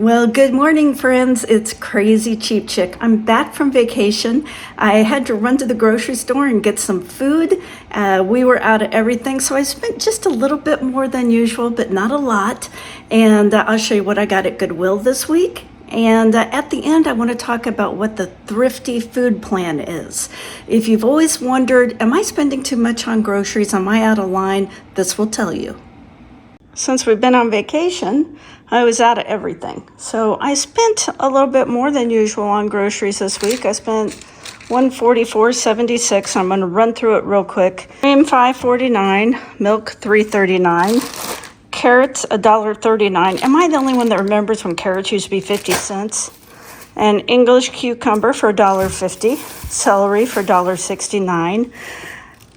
Well, good morning, friends. It's Crazy Cheap Chick. I'm back from vacation. I had to run to the grocery store and get some food. We were out of everything, so I spent just a little bit more than usual, but not a lot. And I'll show you what I got at Goodwill this week. And at the end, I want to talk about what the Thrifty food plan is. If you've always wondered, am I spending too much on groceries? Am I out of line? This will tell you. Since we've been on vacation, I was out of everything. So I spent a little bit more than usual on groceries this week. I spent $144.76. I'm going to run through it real quick. Cream $5.49, milk $3.39, carrots $1.39. Am I the only one that remembers when carrots used to be 50 cents? And English cucumber for $1.50, celery for $1.69.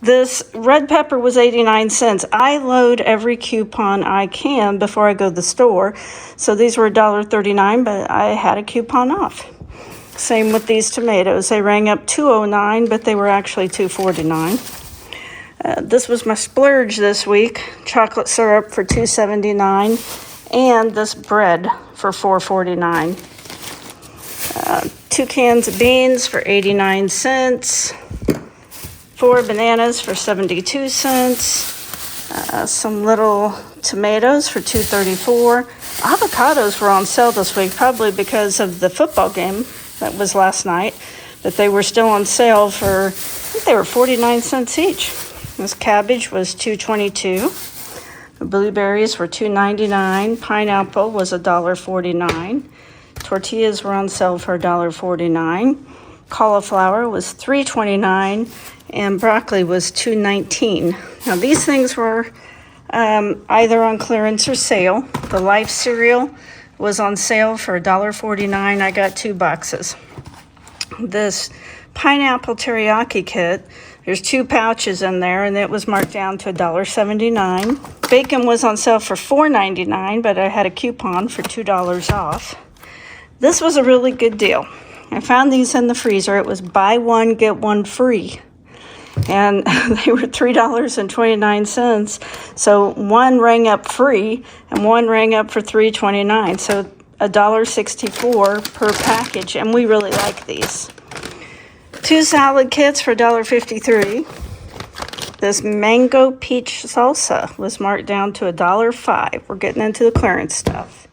This red pepper was 89 cents. I load every coupon I can before I go to the store. So these were $1.39, but I had a coupon off. Same with these tomatoes. They rang up $2.09, but they were actually $2.49. This was my splurge this week. Chocolate syrup for $2.79, and this bread for $4.49. 2 cans of beans for 89 cents. 4 bananas for 72 cents, some little tomatoes for $2.34. Avocados were on sale this week, probably because of the football game that was last night, but they were still on sale for, I think they were 49 cents each. This cabbage was $2.22. The blueberries were $2.99. Pineapple was $1.49. Tortillas were on sale for $1.49. Cauliflower was $3.29. And broccoli was $2.19. Now these things were either on clearance or sale. The Life cereal was on sale for $1.49. I got 2 boxes. This pineapple teriyaki kit, there's 2 pouches in there, and it was marked down to $1.79. Bacon was on sale for $4.99, but I had a coupon for $2 off. This was a really good deal. I found these in the freezer. It was buy one, get one free. And they were $3.29. So one rang up free and one rang up for $3.29. So $1.64 per package. And we really like these. 2 salad kits for $1.53. This mango peach salsa was marked down to $1.05. We're getting into the clearance stuff.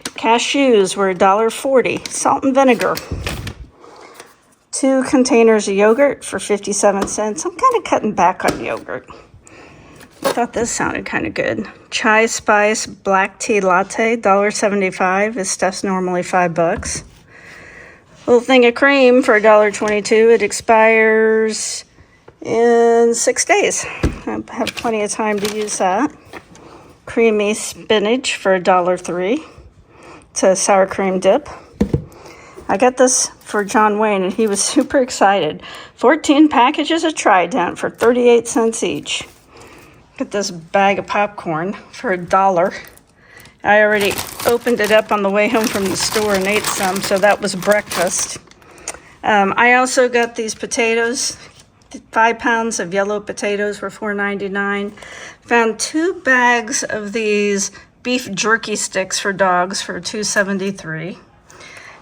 Cashews were $1.40. Salt and vinegar. 2 containers of yogurt for 57 cents. I'm kind of cutting back on yogurt. I thought this sounded kind of good. Chai spice black tea latte, $1.75. This stuff's normally $5. Little thing of cream for $1.22. It expires in 6 days. I have plenty of time to use that. Creamy spinach for $1.03. It's a sour cream dip. I got this for John Wayne, and he was super excited. 14 packages of Trident for 38 cents each. Got this bag of popcorn for $1. I already opened it up on the way home from the store and ate some, so that was breakfast. I also got these potatoes. 5 pounds of yellow potatoes for $4.99. Found 2 bags of these beef jerky sticks for dogs for $2.73.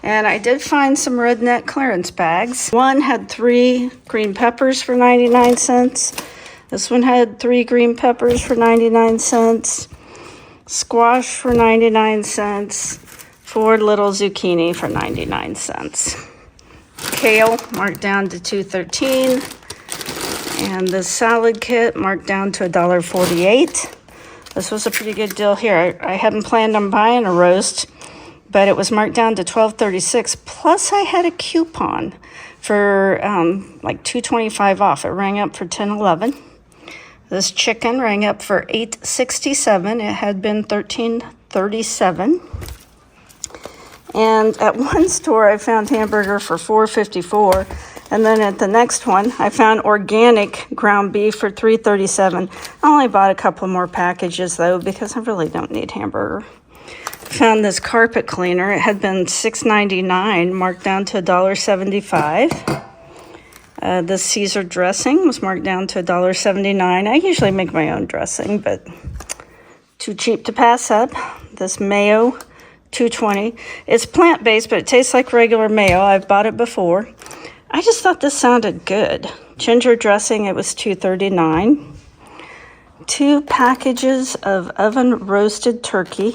And I did find some redneck clearance bags. One had 3 green peppers for 99 cents. This one had 3 green peppers for 99 cents. Squash for 99 cents. 4 little zucchini for 99 cents. Kale marked down to $2.13. And the salad kit marked down to $1.48. This was a pretty good deal here. I hadn't planned on buying a roast, but it was marked down to $12.36. Plus, I had a coupon for like $2.25 off. It rang up for $10.11. This chicken rang up for $8.67. It had been $13.37. And at one store, I found hamburger for $4.54. And then at the next one, I found organic ground beef for $3.37. I only bought a couple more packages, though, because I really don't need hamburger. Found this carpet cleaner. It had been $6.99, marked down to $1.75. This Caesar dressing was marked down to $1.79. I usually make my own dressing, but too cheap to pass up. This mayo $2.20. It's plant-based, but it tastes like regular mayo. I've bought it before. I just thought this sounded good. Ginger dressing, it was $2.39. 2 packages of oven roasted turkey,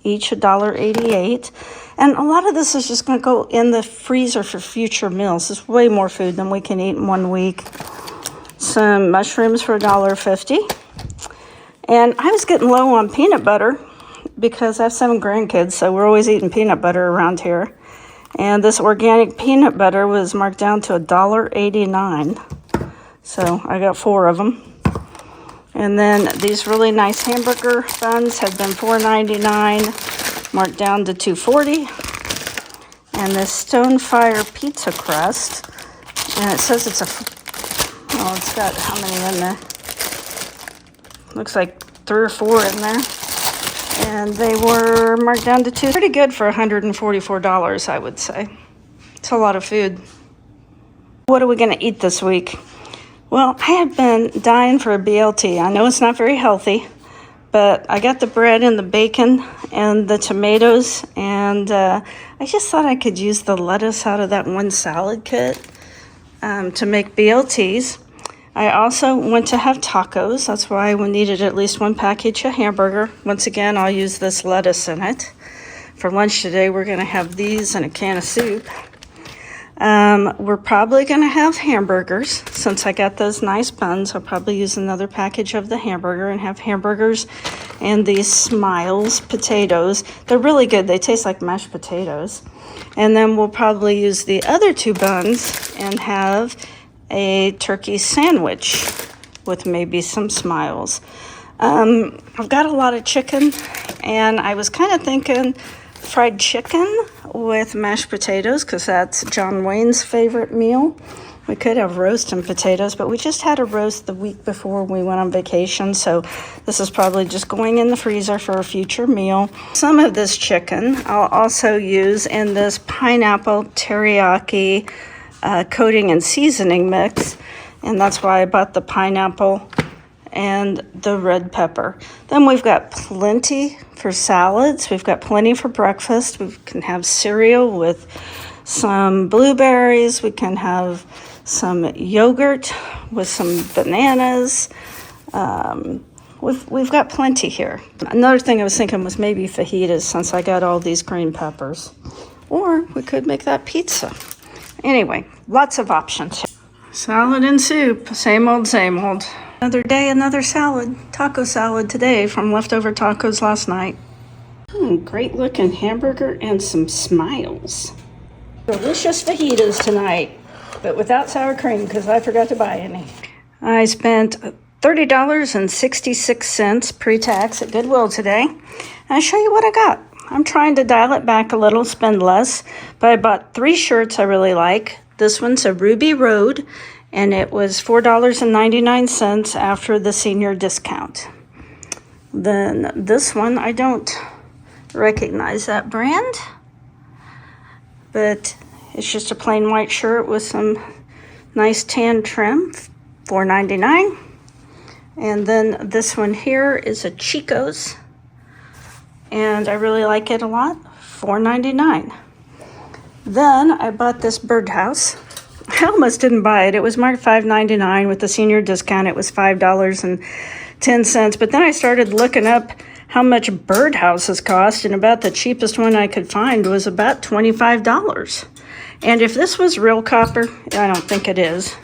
each $1.88. And a lot of this is just going to go in the freezer for future meals. It's way more food than we can eat in 1 week. Some mushrooms for $1.50. And I was getting low on peanut butter because I have 7 grandkids, so we're always eating peanut butter around here. And this organic peanut butter was marked down to $1.89. So I got 4 of them. And then these really nice hamburger buns had been $4.99, marked down to $2.40. And this Stonefire pizza crust, and it says it's it's got how many in there? Looks like 3 or 4 in there. And they were marked down to $2. Pretty good for $144, I would say. It's a lot of food. What are we going to eat this week? Well, I have been dying for a BLT. I know it's not very healthy, but I got the bread and the bacon and the tomatoes, and I just thought I could use the lettuce out of that one salad kit to make BLTs. I also want to have tacos. That's why we needed at least 1 package of hamburger. Once again, I'll use this lettuce in it. For lunch today, we're going to have these and a can of soup. We're probably going to have hamburgers. Since I got those nice buns, I'll probably use another package of the hamburger and have hamburgers and these Smiles potatoes. They're really good. They taste like mashed potatoes. And then we'll probably use the other 2 buns and have a turkey sandwich with maybe some Smiles. I've got a lot of chicken, and I was kind of thinking fried chicken with mashed potatoes because that's John Wayne's favorite meal. We could have roast and potatoes, but we just had a roast the week before we went on vacation, so this is probably just going in the freezer for a future meal. Some of this chicken I'll also use in this pineapple teriyaki coating and seasoning mix, and that's why I bought the pineapple and the red pepper. Then we've got plenty for salads. We've got plenty for breakfast. We can have cereal with some blueberries. We can have some yogurt with some bananas. We've got plenty here. Another thing I was thinking was maybe fajitas, since I got all these green peppers. Or we could make that pizza. Anyway, lots of options. Salad and soup, same old, same old. Another day, another salad. Taco salad today from leftover tacos last night. Great looking hamburger and some Smiles. Delicious fajitas tonight, but without sour cream because I forgot to buy any. I spent $30.66 pre-tax at Goodwill today. And I'll show you what I got. I'm trying to dial it back a little, spend less, but I bought 3 shirts I really like. This one's a Ruby Road, and it was $4.99 after the senior discount. Then this one, I don't recognize that brand, but it's just a plain white shirt with some nice tan trim, $4.99. And then this one here is a Chico's, and I really like it a lot, $4.99. Then I bought this birdhouse. I almost didn't buy it. It was marked $5.99 with the senior discount. It was $5.10. But then I started looking up how much birdhouses cost, and about the cheapest one I could find was about $25. And if this was real copper, I don't think it is.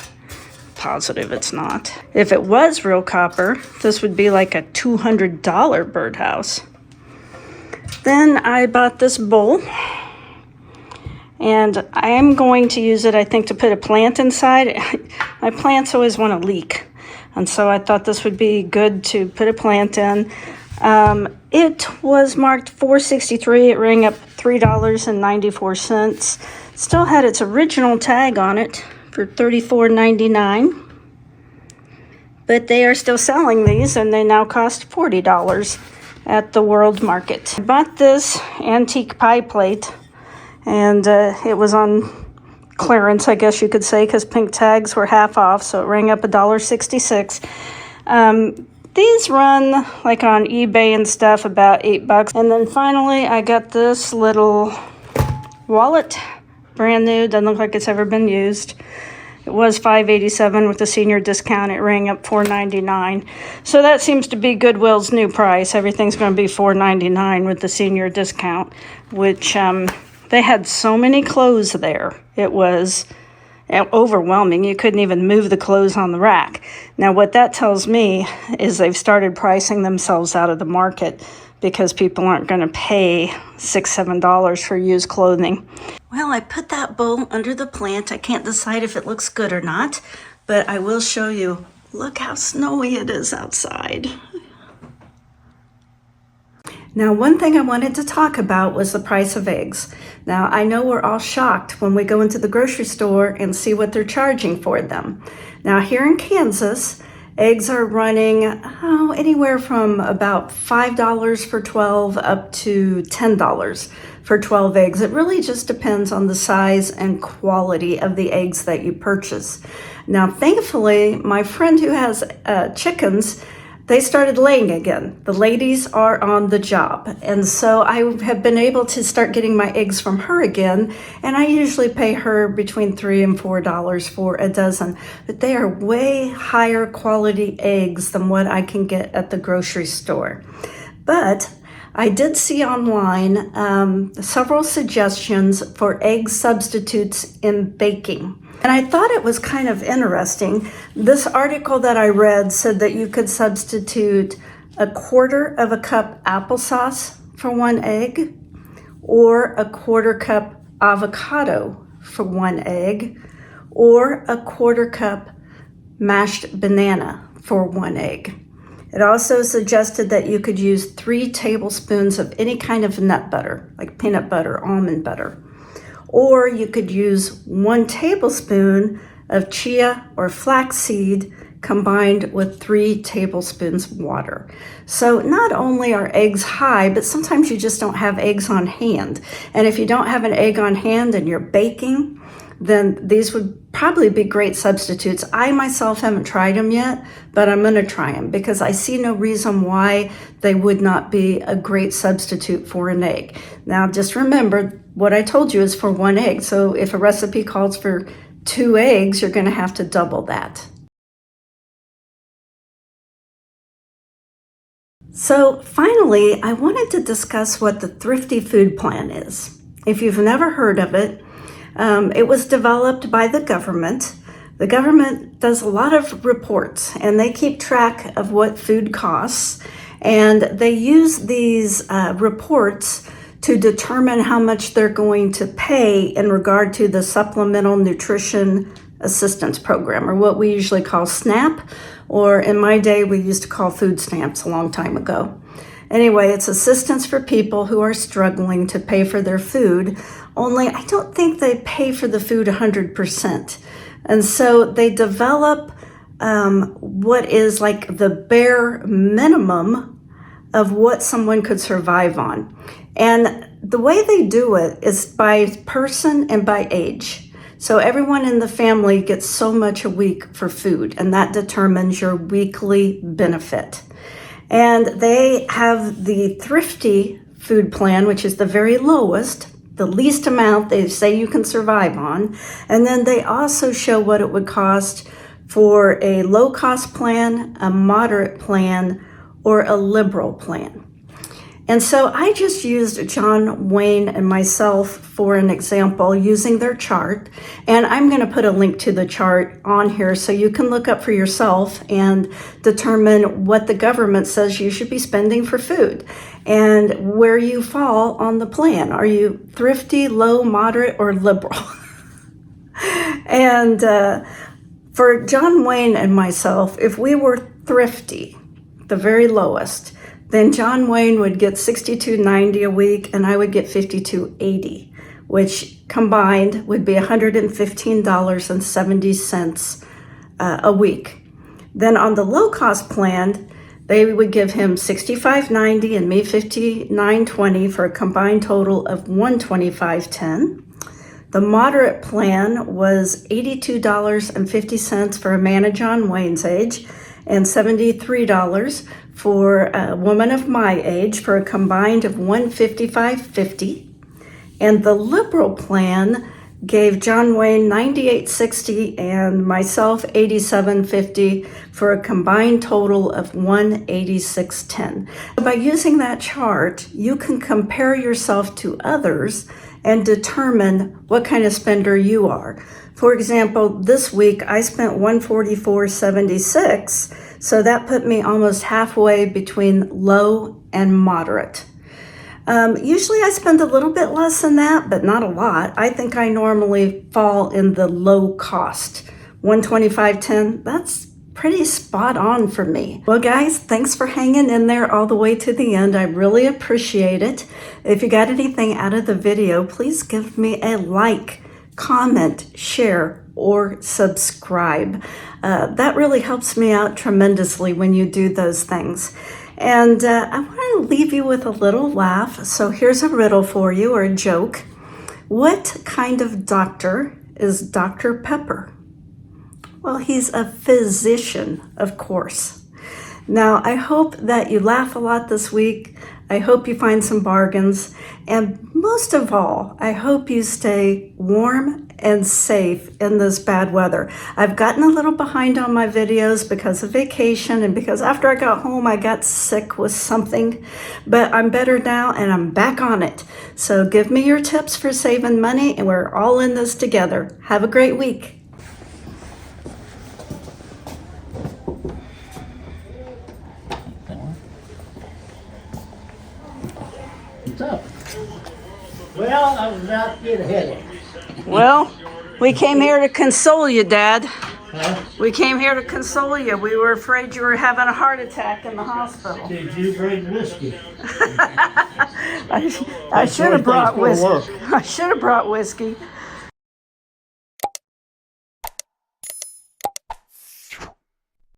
Positive it's not. If it was real copper, this would be like a $200 birdhouse. Then I bought this bowl, and I am going to use it, I think, to put a plant inside. My plants always want to leak, and so I thought this would be good to put a plant in. It was marked $4.63. It rang up $3.94. Still had its original tag on it for $34.99. But they are still selling these, and they now cost $40 at the World Market. I bought this antique pie plate, and it was on clearance, I guess you could say, because pink tags were half off, so it rang up $1.66. These run like on eBay and stuff about $8. And then finally I got this little wallet, brand new, doesn't look like it's ever been used. It was $5.87 with the senior discount. It rang up $4.99. So that seems to be Goodwill's new price. Everything's going to be $4.99 with the senior discount, which they had so many clothes there. It was overwhelming. You couldn't even move the clothes on the rack. Now, what that tells me is they've started pricing themselves out of the market because people aren't going to pay $6, $7 for used clothing. Well, I put that bowl under the plant. I can't decide if it looks good or not, but I will show you. Look how snowy it is outside. Now, one thing I wanted to talk about was the price of eggs. Now, I know we're all shocked when we go into the grocery store and see what they're charging for them. Now, here in Kansas, eggs are running anywhere from about $5 for 12 up to $10 for 12 eggs. It really just depends on the size and quality of the eggs that you purchase. Now, thankfully, my friend who has chickens, they started laying again. The ladies are on the job. And so I have been able to start getting my eggs from her again. And I usually pay her between $3 and $4 for a dozen. But they are way higher quality eggs than what I can get at the grocery store. But I did see online several suggestions for egg substitutes in baking. And I thought it was kind of interesting. This article that I read said that you could substitute 1/4 cup applesauce for 1 egg, or 1/4 cup avocado for 1 egg, or 1/4 cup mashed banana for 1 egg. It also suggested that you could use 3 tablespoons of any kind of nut butter, like peanut butter, almond butter. Or you could use 1 tablespoon of chia or flaxseed combined with 3 tablespoons of water. So not only are eggs high, but sometimes you just don't have eggs on hand. And if you don't have an egg on hand and you're baking, then these would probably be great substitutes. I myself haven't tried them yet, but I'm going to try them because I see no reason why they would not be a great substitute for an egg. Now, just remember what I told you is for 1 egg. So if a recipe calls for 2 eggs, you're going to have to double that. So finally, I wanted to discuss what the Thrifty Food Plan is. If you've never heard of it, it was developed by the government. The government does a lot of reports and they keep track of what food costs, and they use these reports to determine how much they're going to pay in regard to the Supplemental Nutrition Assistance Program, or what we usually call SNAP, or in my day we used to call food stamps a long time ago. Anyway, it's assistance for people who are struggling to pay for their food, only I don't think they pay for the food 100%. And so they develop what is like the bare minimum of what someone could survive on. And the way they do it is by person and by age. So everyone in the family gets so much a week for food, and that determines your weekly benefit. And they have the Thrifty Food Plan, which is the very lowest, the least amount they say you can survive on. And then they also show what it would cost for a low-cost plan, a moderate plan, or a liberal plan. And so I just used John Wayne and myself for an example using their chart. And I'm going to put a link to the chart on here so you can look up for yourself and determine what the government says you should be spending for food and where you fall on the plan. Are you thrifty, low, moderate, or liberal? And for John Wayne and myself, if we were thrifty, the very lowest, then John Wayne would get $62.90 a week and I would get $52.80, which combined would be $115.70 a week. Then on the low-cost plan, they would give him $65.90 and me $59.20 for a combined total of $125.10. The moderate plan was $82.50 for a man of John Wayne's age, and $73 for a woman of my age for a combined of $155.50. And the liberal plan gave John Wayne $98.60 and myself $87.50 for a combined total of $186.10. By using that chart, you can compare yourself to others and determine what kind of spender you are. For example, this week I spent $144.76, so that put me almost halfway between low and moderate. Usually I spend a little bit less than that, but not a lot. I think I normally fall in the low cost. $125.10, that's pretty spot on for me. Well guys, thanks for hanging in there all the way to the end. I really appreciate it. If you got anything out of the video, please give me a like, comment, share, or subscribe. That really helps me out tremendously when you do those things. And I want to leave you with a little laugh. So here's a riddle for you, or a joke. What kind of doctor is Dr. Pepper? Well, he's a physician, of course. Now, I hope that you laugh a lot this week. I hope you find some bargains. And most of all, I hope you stay warm and safe in this bad weather. I've gotten a little behind on my videos because of vacation and because after I got home, I got sick with something. But I'm better now and I'm back on it. So give me your tips for saving money and we're all in this together. Have a great week. What's up? Well, I was about to get a headache. Well, we came here to console you, Dad. Huh? We came here to console you. We were afraid you were having a heart attack in the hospital. Did you bring whiskey? I should have brought whiskey. I should have brought whiskey.